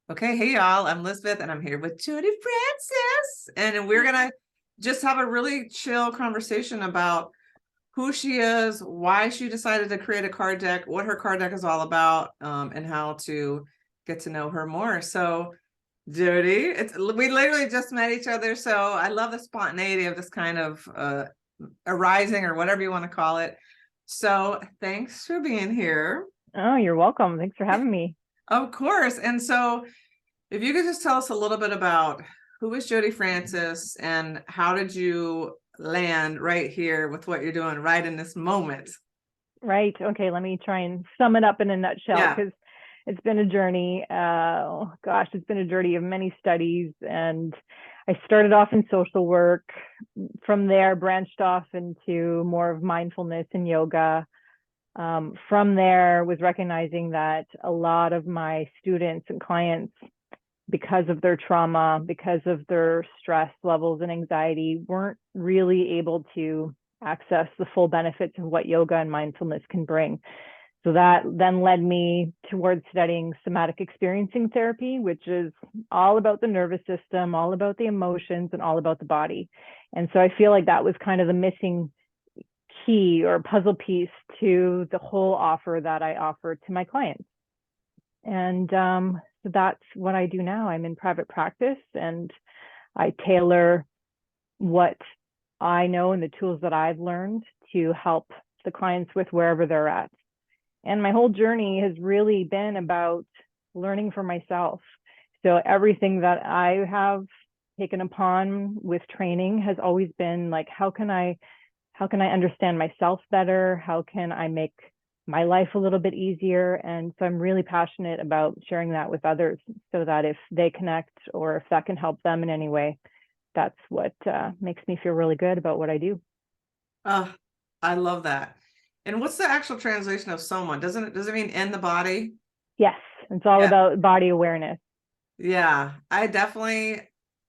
Okay, hey y'all, I'm Elizabeth and I'm here with Jodi Frances. And we're gonna just have a really chill conversation about who she is, why she decided to create a card deck, what her card deck is all about, and how to get to know her more. So, Jodi, we literally just met each other, so I love the spontaneity of this kind of arising or whatever you want to call it. So, thanks for being here. Oh, you're welcome. Thanks for having me. Of course. And so, if you could just tell us a little bit about who is Jodi Frances and how did you land right here with what you're doing right in this moment? Right. Okay, let me try and sum it up in a nutshell Yeah. because it's been a journey. Oh gosh, it's been a journey of many studies. And I started off in social work. From there, branched off into more of mindfulness and yoga. From there, was recognizing that a lot of my students and clients, because of their trauma, because of their stress levels and anxiety, weren't really able to access the full benefits of what yoga and mindfulness can bring. So that then led me towards studying somatic experiencing therapy, which is all about the nervous system, all about the emotions, and all about the body. And so I feel like that was kind of the missing key or puzzle piece to the whole offer that I offer to my clients. And so that's what I do now. I'm in private practice and I tailor what I know and the tools that I've learned to help the clients with wherever they're at. And my whole journey has really been about learning for myself. So everything that I have taken upon with training has always been like, how can I understand myself better? How can I make my life a little bit easier? And so I'm really passionate about sharing that with others so that if they connect or if that can help them in any way, that's what makes me feel really good about what I do. Oh, I love that. And what's the actual translation of someone? Does it mean in the body? Yes, it's all Yeah. about body awareness. Yeah. I definitely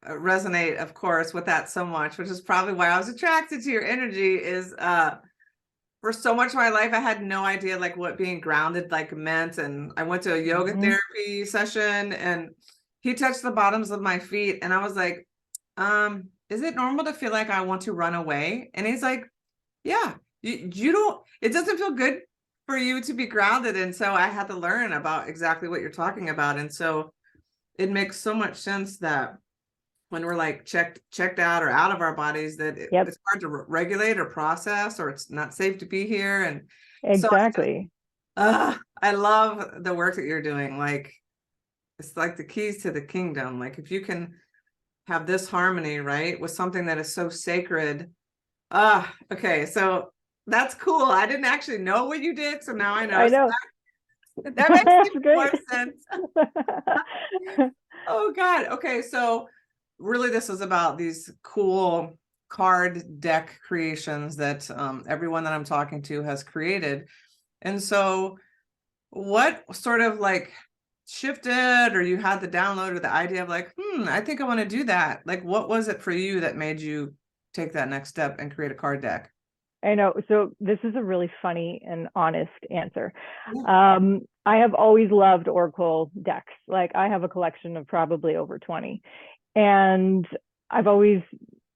resonate, of course, with that so much, which is probably why I was attracted to your energy is for so much of my life, I had no idea like what being grounded like meant. And I went to a yoga Mm-hmm. therapy session and he touched the bottoms of my feet. And I was like, is it normal to feel like I want to run away? And he's like, yeah, you don't, it doesn't feel good for you to be grounded. And so I had to learn about exactly what you're talking about. And so it makes so much sense that when we're like checked out or out of our bodies that Yep, it's hard to regulate or process or it's not safe to be here. And so exactly. I love the work that you're doing. Like it's like the keys to the kingdom. Like if you can have this harmony, right, with something that is so sacred. Okay, so that's cool. I didn't actually know what you did, so now I know. I So know. that makes That's even more great. sense. Oh God. Okay, so really this is about these cool card deck creations that everyone that I'm talking to has created. And so what sort of like shifted or you had the download or the idea of like, I think I want to do that. Like what was it for you that made you take that next step and create a card deck? I know. So this is a really funny and honest answer. Yeah. I have always loved Oracle decks. Like I have a collection of probably over 20. And I've always,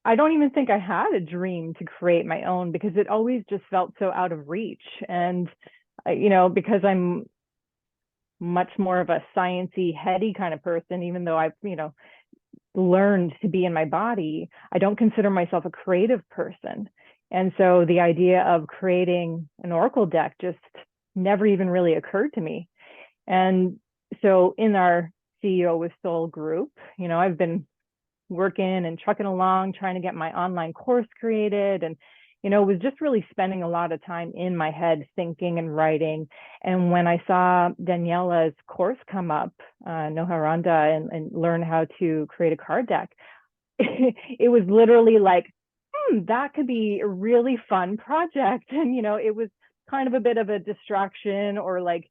I don't even think I had a dream to create my own because it always just felt so out of reach. And, because I'm much more of a sciencey, heady kind of person, even though I've, learned to be in my body, I don't consider myself a creative person. And so the idea of creating an Oracle deck just never even really occurred to me. And so in our CEO with Soul group, I've been working and trucking along, trying to get my online course created and was just really spending a lot of time in my head thinking and writing. And when I saw Daniela's course come up, Noharanda, and learn how to create a card deck, it was literally like, that could be a really fun project. And, it was kind of a bit of a distraction or like,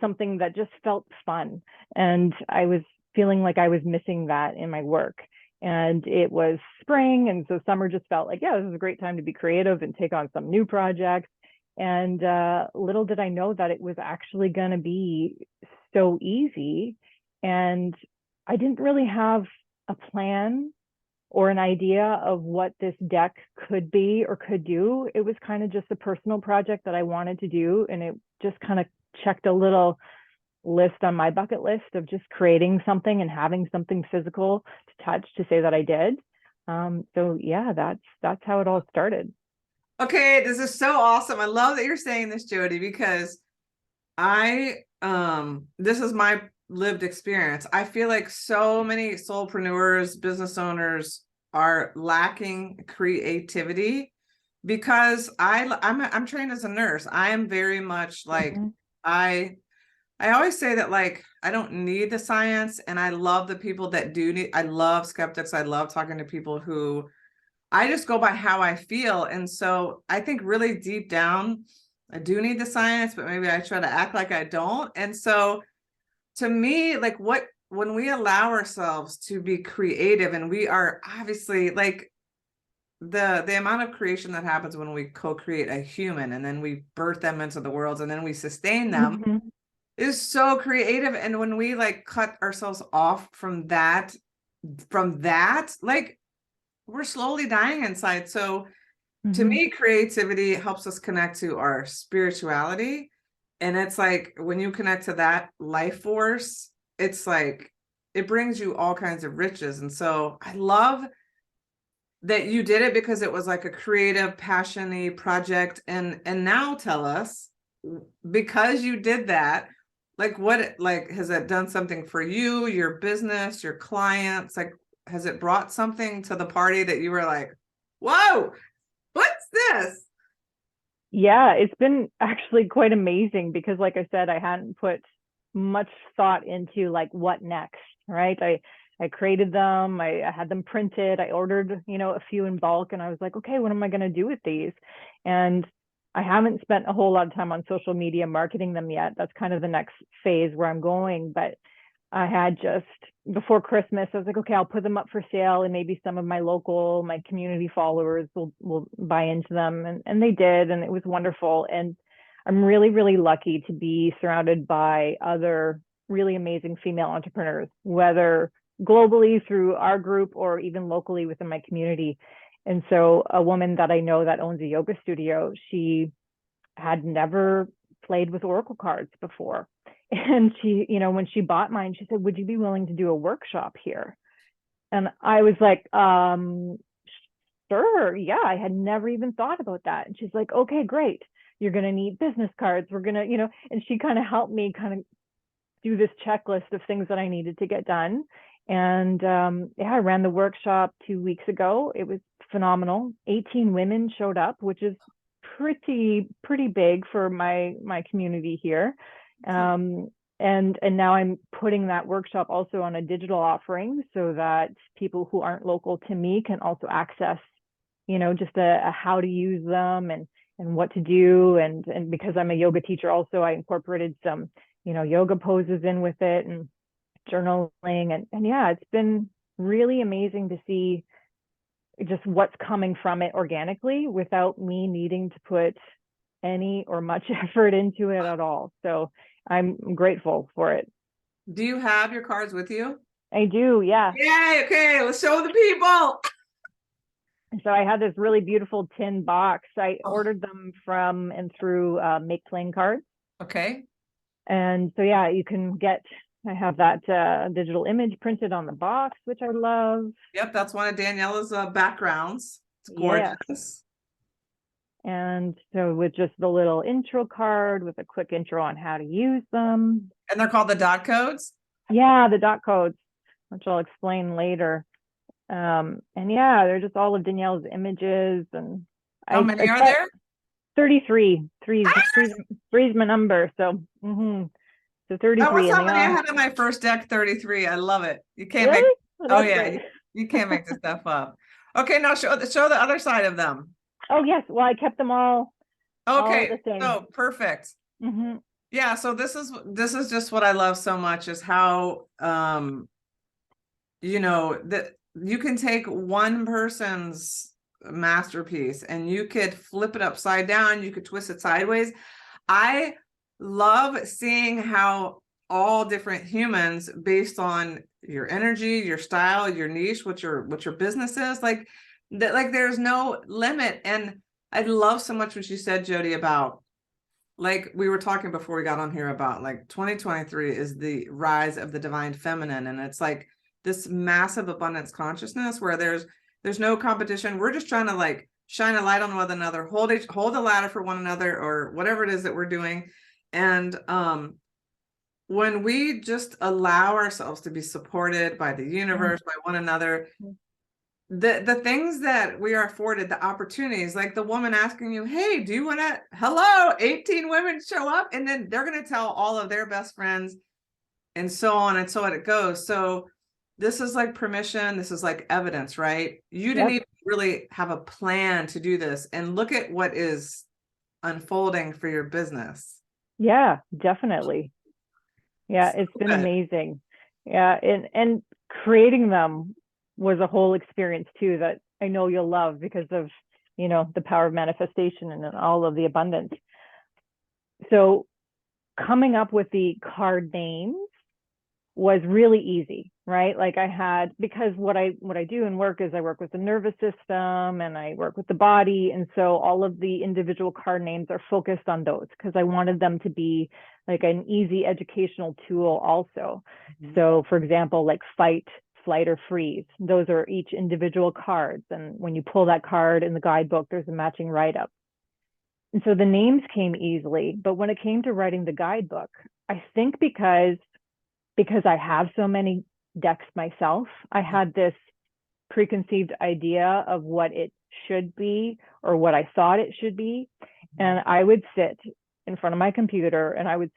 something that just felt fun. And I was feeling like I was missing that in my work. And it was spring. And so summer just felt like, yeah, this is a great time to be creative and take on some new projects. And little did I know that it was actually going to be so easy And I didn't really have a plan or an idea of what this deck could be or could do. It was kind of just a personal project that I wanted to do. And it just kind of checked a little list on my bucket list of just creating something and having something physical to touch to say that I did. So yeah, that's how it all started. Okay, this is so awesome. I love that you're saying this, Jodi, because this is my lived experience. I feel like so many solopreneurs, business owners are lacking creativity because I'm trained as a nurse. I am very much like I always say that like I don't need the science, and I love the people that do need. I love skeptics. I love talking to people who I just go by how I feel. And so I think really deep down, I do need the science, but maybe I try to act like I don't. And so to me, like when we allow ourselves to be creative, and we are obviously like the amount of creation that happens when we co-create a human and then we birth them into the world and then we sustain them is so creative. And when we like cut ourselves off from that, like we're slowly dying inside. So to me, creativity helps us connect to our spirituality. And it's like when you connect to that life force, it's like it brings you all kinds of riches. And so I love that you did it because it was like a creative, passion-y project. And now tell us, because you did that, like what, like, has it done something for you, your business, your clients? Like, has it brought something to the party that you were like, whoa, what's this? Yeah, it's been actually quite amazing because, like I said, I hadn't put much thought into like what next, right? I created them, I had them printed, I ordered, a few in bulk, and I was like, okay, what am I going to do with these? And I haven't spent a whole lot of time on social media marketing them yet. That's kind of the next phase where I'm going. But I had just before Christmas, I was like, okay, I'll put them up for sale, and maybe some of my community followers will buy into them. And they did, and it was wonderful. And I'm really, really lucky to be surrounded by other really amazing female entrepreneurs, whether globally through our group or even locally within my community. And so a woman that I know that owns a yoga studio, she had never played with oracle cards before. And she, when she bought mine, she said, would you be willing to do a workshop here? And I was like, sure. Yeah, I had never even thought about that. And she's like, okay, great. You're going to need business cards. We're going to, and she kind of helped me kind of do this checklist of things that I needed to get done. And I ran the workshop 2 weeks ago. It was phenomenal. 18 women showed up, which is pretty big for my community here. And now I'm putting that workshop also on a digital offering so that people who aren't local to me can also access, just a how to use them and what to do. And because I'm a yoga teacher also, I incorporated some, yoga poses in with it and journaling. And yeah, it's been really amazing to see just what's coming from it organically without me needing to put any or much effort into it at all. So I'm grateful for it. Do you have your cards with you? I do, yeah. Yay, okay, let's show the people. So I had this really beautiful tin box. I ordered them from and through Make Playing Cards. Okay. And so, yeah, I have that digital image printed on the box, which I love. Yep, that's one of Daniela's backgrounds. It's gorgeous. Yeah. And so with just the little intro card with a quick intro on how to use them. And they're called the dot codes? Yeah, the dot codes, which I'll explain later. And yeah, they're just all of Danielle's images. And how many are there? 33. Three's my number. So, so 33. That was how many I had in my first deck, 33. I love it. You can't really? make, oh yeah, you can't make this stuff up. Okay, now show the other side of them. Oh yes, well I kept them all. Okay, all the same. So perfect. Yeah, so this is just what I love so much is how that you can take one person's masterpiece and you could flip it upside down, you could twist it sideways. I love seeing how all different humans based on your energy, your style, your niche, what your business is. Like that, like there's no limit. And I love so much what you said, Jodi, about, like we were talking before we got on here about, like 2023 is the rise of the divine feminine, and it's like this massive abundance consciousness where there's no competition. We're just trying to like shine a light on one another, hold a ladder for one another, or whatever it is that we're doing. And when we just allow ourselves to be supported by the universe, by one another, the things that we are afforded, the opportunities, like the woman asking you, hey, do you want to, hello, 18 women show up, and then they're going to tell all of their best friends, and so on and so on it goes. So this is like permission, this is like evidence, right? You didn't even really have a plan to do this, and look at what is unfolding for your business. Yeah, definitely. Yeah, So it's been good. amazing. Yeah, and creating them was a whole experience too that I know you'll love because of, you know, the power of manifestation and all of the abundance. So coming up with the card names was really easy, right? Like I had, because what I do in work is I work with the nervous system and I work with the body. And so all of the individual card names are focused on those because I wanted them to be like an easy educational tool also. So for example, like fight, flight, or freeze, those are each individual cards. And when you pull that card in the guidebook, there's a matching write-up. And so the names came easily, but when it came to writing the guidebook, I think because I have so many decks myself, I had this preconceived idea of what it should be or what I thought it should be. And I would sit in front of my computer and I would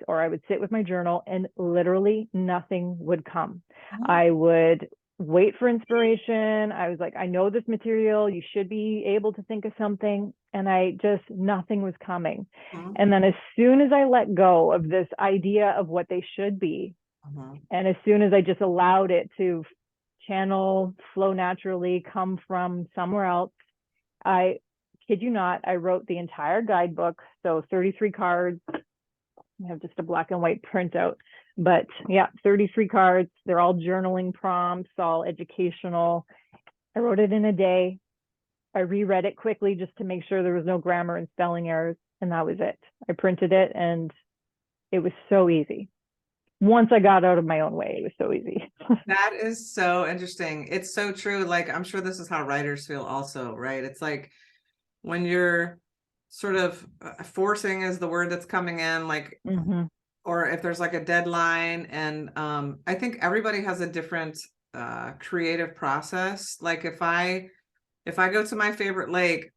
sit with my journal and literally nothing would come. I would wait for inspiration. I was like, I know this material, you should be able to think of something. And nothing was coming. And then as soon as I let go of this idea of what they should be, and as soon as I just allowed it to channel, flow naturally, come from somewhere else, I kid you not, I wrote the entire guidebook. So 33 cards. I have just a black and white printout, but yeah, 33 cards. They're all journaling prompts, all educational. I wrote it in a day. I reread it quickly just to make sure there was no grammar and spelling errors. And that was it. I printed it and it was so easy. Once I got out of my own way, it was so easy. That is so interesting. It's so true. Like, I'm sure this is how writers feel also, right? It's like when you're sort of forcing is the word that's coming in, like, or if there's like a deadline. And I think everybody has a different creative process. Like if I go to my favorite lake,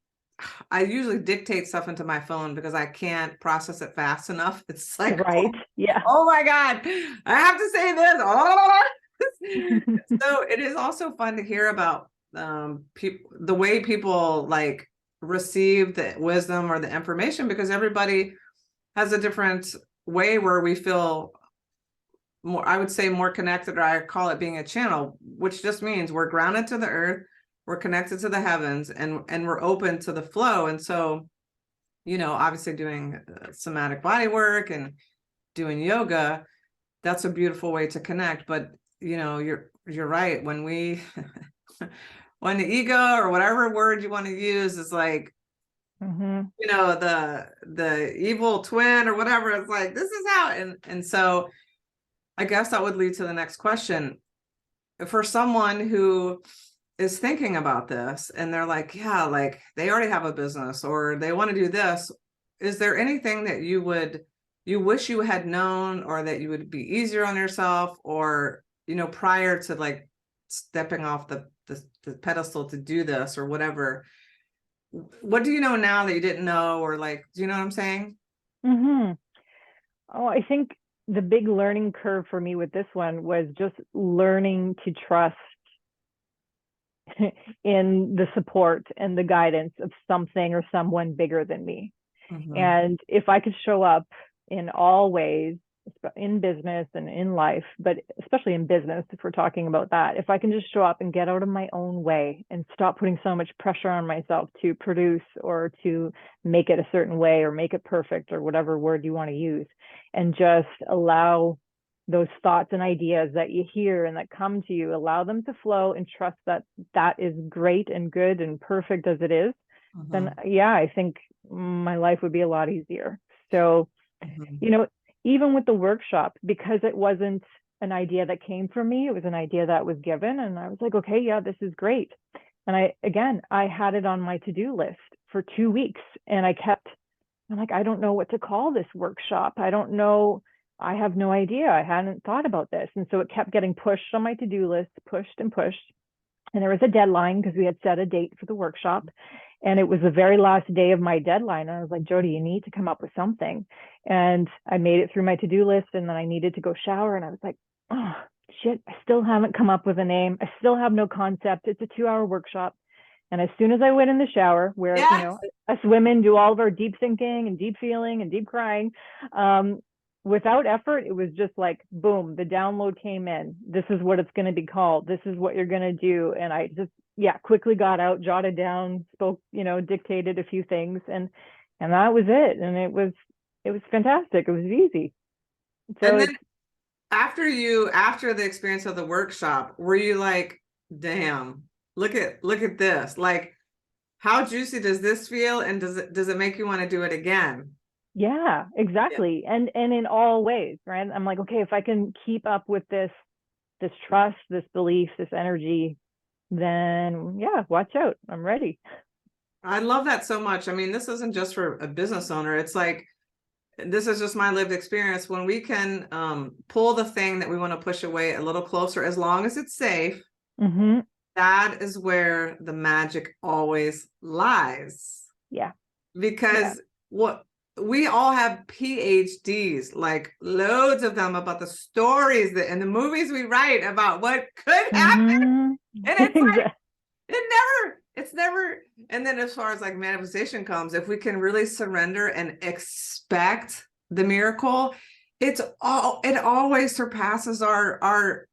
I usually dictate stuff into my phone because I can't process it fast enough. It's like, right. Yeah. oh my God, I have to say this. So it is also fun to hear about people, the way people like receive the wisdom or the information, because everybody has a different way where we feel more, I would say more connected, or I call it being a channel, which just means we're grounded to the earth, we're connected to the heavens, and we're open to the flow. And so, you know, obviously doing somatic body work and doing yoga, that's a beautiful way to connect. But you know, you're right. When we when the ego, or whatever word you want to use, is like, you know, the evil twin or whatever, it's like, this is how. And so I guess that would lead to the next question. For someone who is thinking about this and they're like, yeah, like they already have a business or they want to do this, is there anything that you wish you had known, or that you would be easier on yourself, or, you know, prior to like stepping off the pedestal to do this or whatever? What do you know now that you didn't know? Or like, do you know what I'm saying? Oh, I think the big learning curve for me with this one was just learning to trust in the support and the guidance of something or someone bigger than me. And if I could show up in all ways, in business and in life, but especially in business, if we're talking about that, if I can just show up and get out of my own way and stop putting so much pressure on myself to produce or to make it a certain way or make it perfect or whatever word you want to use, and just allow those thoughts and ideas that you hear and that come to you, allow them to flow and trust that that is great and good and perfect as it is, then yeah, I think my life would be a lot easier. So, you know, even with the workshop, because it wasn't an idea that came from me, it was an idea that was given. And I was like, okay, yeah, this is great. And I had it on my to-do list for 2 weeks, and I'm like, I don't know what to call this workshop. I don't know. I have no idea. I hadn't thought about this. And so it kept getting pushed on my to-do list, pushed and pushed. And there was a deadline because we had set a date for the workshop. And it was the very last day of my deadline. And I was like, Jodi, you need to come up with something. And I made it through my to-do list, and then I needed to go shower. And I was like, oh, shit, I still haven't come up with a name. I still have no concept. It's a 2-hour workshop. And as soon as I went in the shower, where, you know, us women do all of our deep thinking and deep feeling and deep crying, without effort, it was just like, boom, the download came in. This is what it's going to be called. This is what you're going to do. And I just, quickly got out, jotted down, spoke, you know, dictated a few things, and that was it. And it was fantastic. It was easy. So and then after the experience of the workshop, were you like, damn, look at this, like, how juicy does this feel, and does it make you want to do it again? Yeah, exactly. Yeah. And in all ways, right? I'm like, okay, if I can keep up with this trust, this belief, this energy, then yeah, watch out, I'm ready. I love that so much. I mean, this isn't just for a business owner. It's like, this is just my lived experience. When we can pull the thing that we want to push away a little closer, as long as it's safe, that is where the magic always lies. Yeah. Because what we all have PhDs, like loads of them, about the stories that and the movies we write about what could happen. And it's like, it's never. And then as far as like manifestation comes, if we can really surrender and expect the miracle, it always surpasses our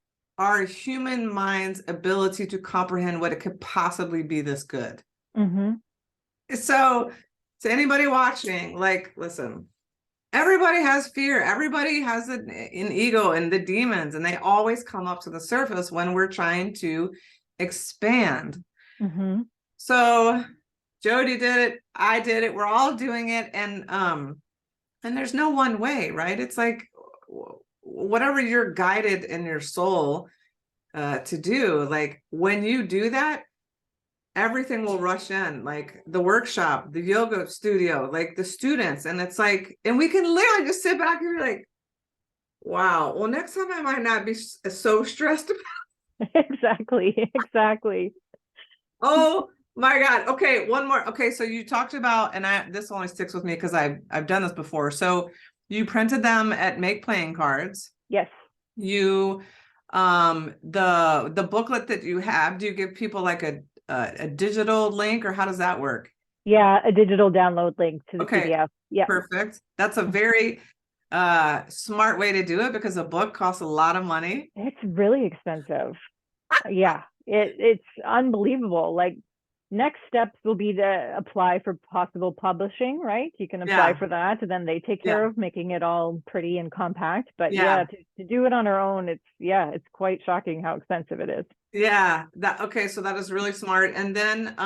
human mind's ability to comprehend what it could possibly be this good. So to anybody watching, like, listen, everybody has fear. Everybody has an ego and the demons, and they always come up to the surface when we're trying to expand. So Jodi did it. I did it. We're all doing it. And there's no one way, right? It's like whatever you're guided in your soul to do, like when you do that, everything will rush in, like the workshop, the yoga studio, like the students. And it's like, and we can literally just sit back and be like, wow, well, next time I might not be so stressed about it. Exactly. Oh my God. Okay, one more. Okay, so you talked about, and this only sticks with me because I've done this before. So you printed them at Make Playing Cards. Yes. You the booklet that you have, do you give people like a digital link, or how does that work? Yeah, a digital download link to the PDF. Yeah. Perfect. That's a very smart way to do it, because a book costs a lot of money. It's really expensive. Yeah, it's unbelievable. Like, next steps will be to apply for possible publishing, right? You can apply for that, and then they take care of making it all pretty and compact. But to do it on our own, it's quite shocking how expensive it is. Okay, so that is really smart. And then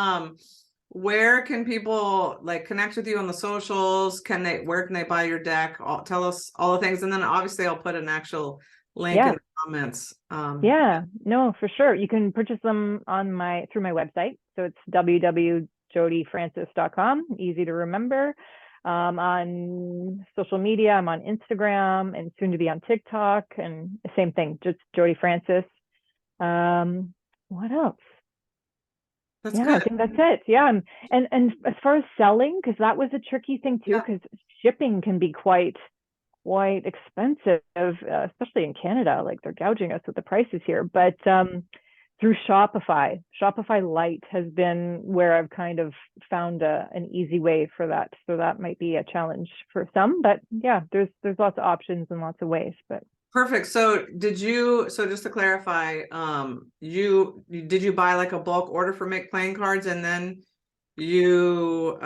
where can people like connect with you on the socials? Where can they buy your deck? Tell us all the things, and then obviously I'll put an actual link in the comments. No, for sure. You can purchase them through my website. So it's www.jodifrances.com. Easy to remember. On social media, I'm on Instagram and soon to be on TikTok, and the same thing, just Jodi Frances. What else? That's good. I think that's it. And as far as selling, because that was a tricky thing too, because shipping can be quite expensive, especially in Canada. Like, they're gouging us with the prices here. But through Shopify Lite has been where I've kind of found an easy way for that. So that might be a challenge for some, but there's lots of options and lots of ways. But perfect. So just to clarify, did you buy like a bulk order for Make Playing Cards, and then so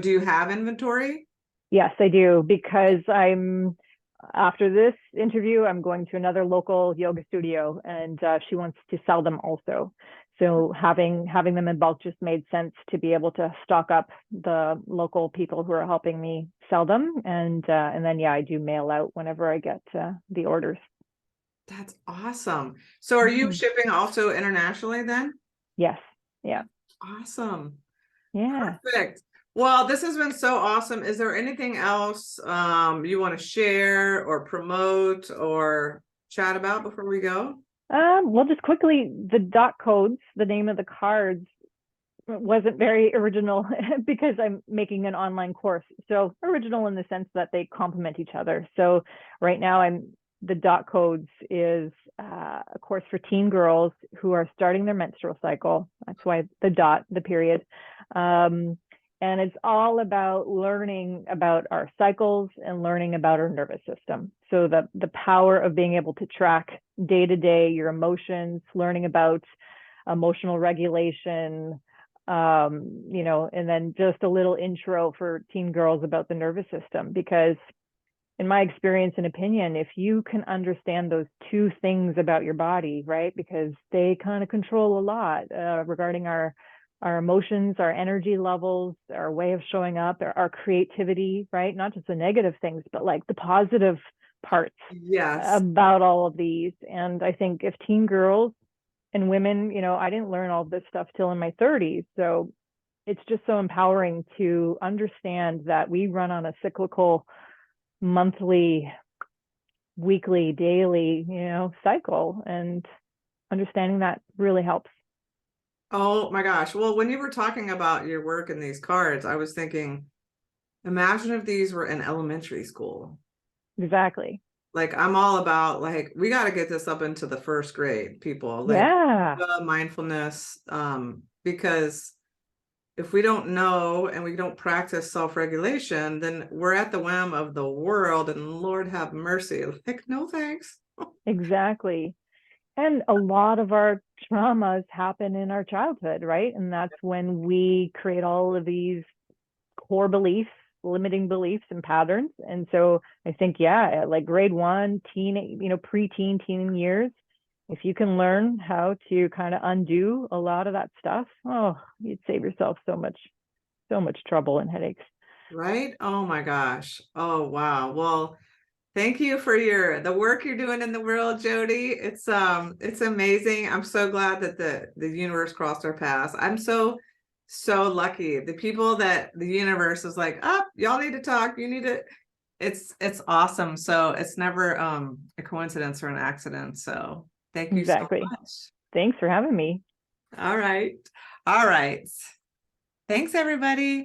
do you have inventory? Yes, I do, because I'm after this interview, I'm going to another local yoga studio, and she wants to sell them also. So having them in bulk just made sense to be able to stock up the local people who are helping me sell them, and then I do mail out whenever I get the orders. That's awesome. So are you shipping also internationally then? Yes. Yeah. Awesome. Yeah. Perfect. Well, this has been so awesome. Is there anything else you want to share or promote or chat about before we go? Well, just quickly, the dot codes, the name of the cards, wasn't very original because I'm making an online course. So original in the sense that they complement each other. So right now the dot codes is a course for teen girls who are starting their menstrual cycle. That's why the dot, the period. And it's all about learning about our cycles and learning about our nervous system. So the power of being able to track day to day your emotions, learning about emotional regulation, and then just a little intro for teen girls about the nervous system, because in my experience and opinion, if you can understand those two things about your body, right, because they kind of control a lot regarding our emotions, our energy levels, our way of showing up, our creativity, right, not just the negative things, but like the positive parts about all of these. And I think if teen girls and women, I didn't learn all this stuff till in my 30s. So it's just so empowering to understand that we run on a cyclical, monthly, weekly, daily, cycle, and understanding that really helps. Oh my gosh. Well, when you were talking about your work in these cards, I was thinking, imagine if these were in elementary school. Exactly. Like I'm all about like we got to get this up into the first grade, people. Like mindfulness, because if we don't know and we don't practice self-regulation, then we're at the whim of the world, and Lord have mercy. Like, no thanks. Exactly. And a lot of our traumas happen in our childhood, right? And that's when we create all of these core beliefs, limiting beliefs and patterns. And so I think, like grade one, preteen, teen years, if you can learn how to kind of undo a lot of that stuff, you'd save yourself so much trouble and headaches. Right? Oh my gosh. Oh wow. Well, thank you for the work you're doing in the world, Jodi. It's amazing. I'm so glad that the universe crossed our paths. I'm so lucky. The people that the universe is like, y'all need to talk. You need to. It's awesome. So it's never a coincidence or an accident. So thank you so much. Thanks for having me. All right. All right. Thanks, everybody.